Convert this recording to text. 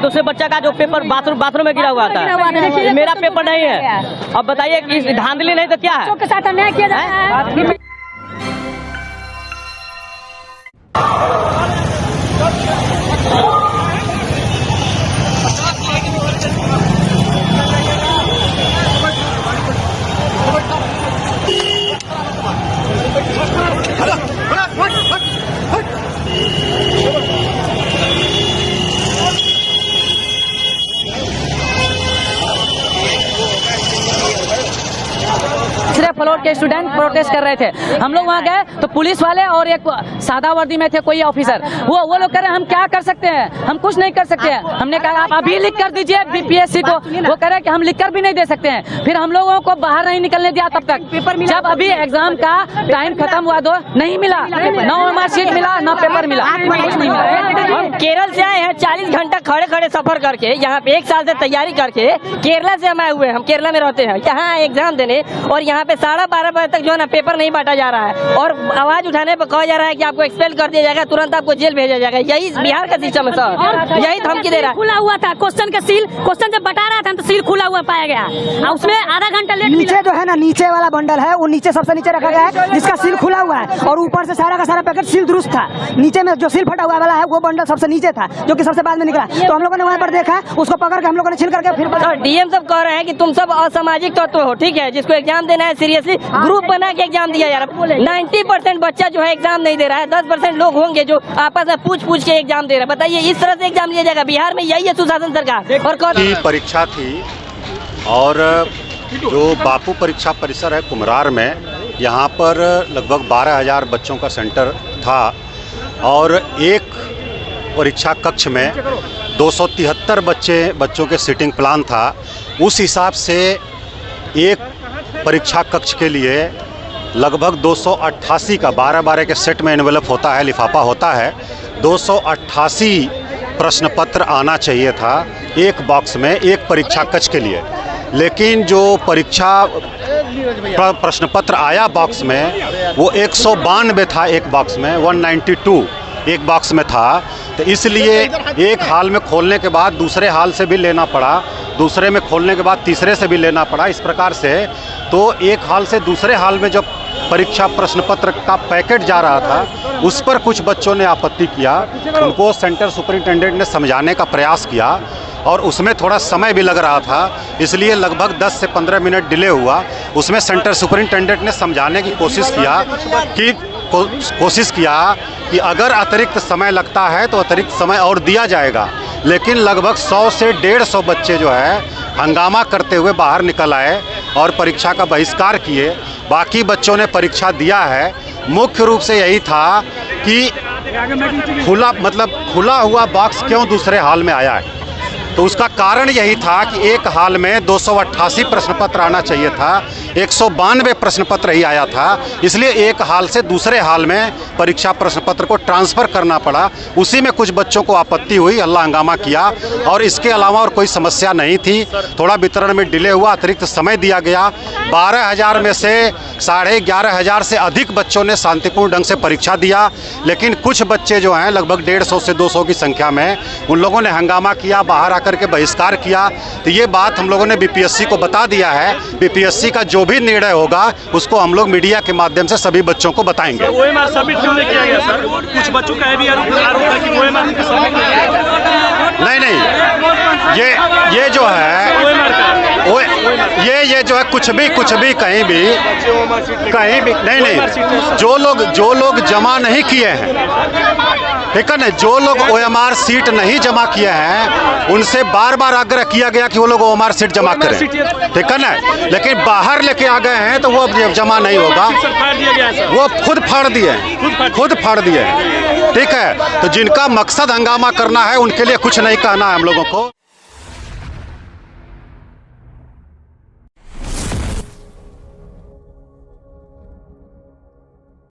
दूसरे बच्चा का जो पेपर बाथरूम में गिरा हुआ था, मेरा पेपर नहीं है। अब बताइए कि धांधली नहीं तो क्या है? के साथ अन्याय किया जा रहा है। तीसरे फ्लोर के स्टूडेंट प्रोटेस्ट कर रहे थे। हम लोग वहाँ गए तो पुलिस वाले और एक सादा वर्दी में थे कोई ऑफिसर, वो लोग कह रहे हैं हम क्या कर सकते हैं, हम कुछ नहीं कर सकते हैं। हमने कहा आप अभी लिख कर दीजिए बीपीएससी को। वो कह रहे हैं कि हम लिख कर भी नहीं दे सकते हैं। फिर हम लोगों को बाहर नहीं निकलने दिया तब तक जब अभी एग्जाम का टाइम खत्म हुआ तो नहीं मिला, न मार्कशीट मिला न पेपर मिला, कुछ नहीं मिला। हम केरल से आए हैं, 40 घंटा खड़े खड़े सफर करके, यहाँ पे 1 साल से तैयारी करके केरला से हम आए हुए हैं। हम केरला में रहते हैं, यहाँ एग्जाम देने, और यहाँ पे 12:30 बजे तक जो है ना पेपर नहीं बांटा जा रहा है और आवाज उठाने पर कहा जा रहा है कि आपको एक्सपेल कर दिया जाएगा, तुरंत आपको जेल भेजा जाएगा। यही बिहार का सिस्टम है सर, यही धमकी दे रहा है। खुला हुआ था क्वेश्चन जब बता रहा था तो सील खुला हुआ पाया गया और उसमें आधा घंटा लेट। नीचे जो है ना, नीचे वाला बंडल है वो नीचे सबसे नीचे रखा गया है जिसका सील खुला हुआ है, और ऊपर से सारा का सारा पैकेट सील दुरुस्त था। नीचे में जो सील फटा हुआ वाला है वो बंडल सबसे नीचे था जो कि सबसे बाद में निकला। तो हम लोगों ने वहाँ पर देखा, उसको पकड़ के हम लोगों ने छिल करके फिर डीएम सब कह रहे हैं कि तुम सब असामाजिक तत्व हो, ठीक है, जिसको एग्जाम देना है सीरियसली ग्रुप बना के एग्जाम दिया जा रहा है। 90% बच्चा जो है एग्जाम नहीं दे रहा है, 10% लोग होंगे जो आपस में पूछ के एग्जाम दे रहे हैं। बताइए इस तरह से एग्जाम लिया जाएगा? बिहार में यही है सुशासन सरकार। और की परीक्षा थी और जो बापू परीक्षा परिसर है कुम्हरार में, यहाँ पर लगभग 12,000 बच्चों का सेंटर था और एक परीक्षा कक्ष में 273 बच्चों के सीटिंग प्लान था। उस हिसाब से एक परीक्षा कक्ष के लिए लगभग 288 का 12-12 के सेट में एनवेलप होता है, लिफाफा होता है, 288 प्रश्न पत्र आना चाहिए था एक बॉक्स में एक परीक्षा कक्ष के लिए। लेकिन जो परीक्षा प्रश्न पत्र आया बॉक्स में वो 192 था एक बॉक्स में, 192 एक बॉक्स में था। तो इसलिए एक हाल में खोलने के बाद दूसरे हाल से भी लेना पड़ा, दूसरे में खोलने के बाद तीसरे से भी लेना पड़ा, इस प्रकार से। तो एक हाल से दूसरे हाल में जब परीक्षा प्रश्न पत्र का पैकेट जा रहा था उस पर कुछ बच्चों ने आपत्ति किया। उनको सेंटर सुपरिटेंडेंट ने समझाने का प्रयास किया और उसमें थोड़ा समय भी लग रहा था, इसलिए लगभग 10 से 15 मिनट डिले हुआ। उसमें सेंटर सुपरिटेंडेंट ने समझाने की कोशिश किया कि अगर अतिरिक्त समय लगता है तो अतिरिक्त समय और दिया जाएगा। लेकिन लगभग 100 से 150 बच्चे जो है हंगामा करते हुए बाहर निकल आए और परीक्षा का बहिष्कार किए। बाकी बच्चों ने परीक्षा दिया है। मुख्य रूप से यही था कि खुला हुआ बॉक्स क्यों दूसरे हाल में आया है, तो उसका कारण यही था कि एक हाल में 288 प्रश्न पत्र आना चाहिए था, 192 प्रश्न पत्र ही आया था, इसलिए एक हाल से दूसरे हाल में परीक्षा प्रश्न पत्र को ट्रांसफ़र करना पड़ा। उसी में कुछ बच्चों को आपत्ति हुई, हल्ला हंगामा किया, और इसके अलावा और कोई समस्या नहीं थी। थोड़ा वितरण में डिले हुआ, अतिरिक्त समय दिया गया। 12,000 में से 11,500 से अधिक बच्चों ने शांतिपूर्ण ढंग से परीक्षा दिया, लेकिन कुछ बच्चे जो हैं लगभग 150 से 200 की संख्या में, उन लोगों ने हंगामा किया, बाहर करके बहिष्कार किया। तो ये बात हम लोगों ने बीपीएससी को बता दिया है। बीपीएससी का जो भी निर्णय होगा उसको हम लोग मीडिया के माध्यम से सभी बच्चों को बताएंगे। ओएमआर सबमिट क्यों नहीं किया गया सर? कुछ बच्चों का भी आरोप है कि ओएमआर सबमिट नहीं, ये जो है ये जो है कुछ भी कहीं भी नहीं, जो लोग जमा नहीं किए हैं, ठीक है ना, जो लोग ओएमआर सीट नहीं जमा किए हैं उनसे बार बार आग्रह किया गया कि वो लोग ओएमआर सीट जमा करें, ठीक है ना। लेकिन बाहर लेके आ गए हैं तो वो अब जमा नहीं होगा, वो खुद फाड़ दिए, ठीक है। तो जिनका मकसद हंगामा करना है उनके लिए कुछ नहीं कहना है हम लोगों को।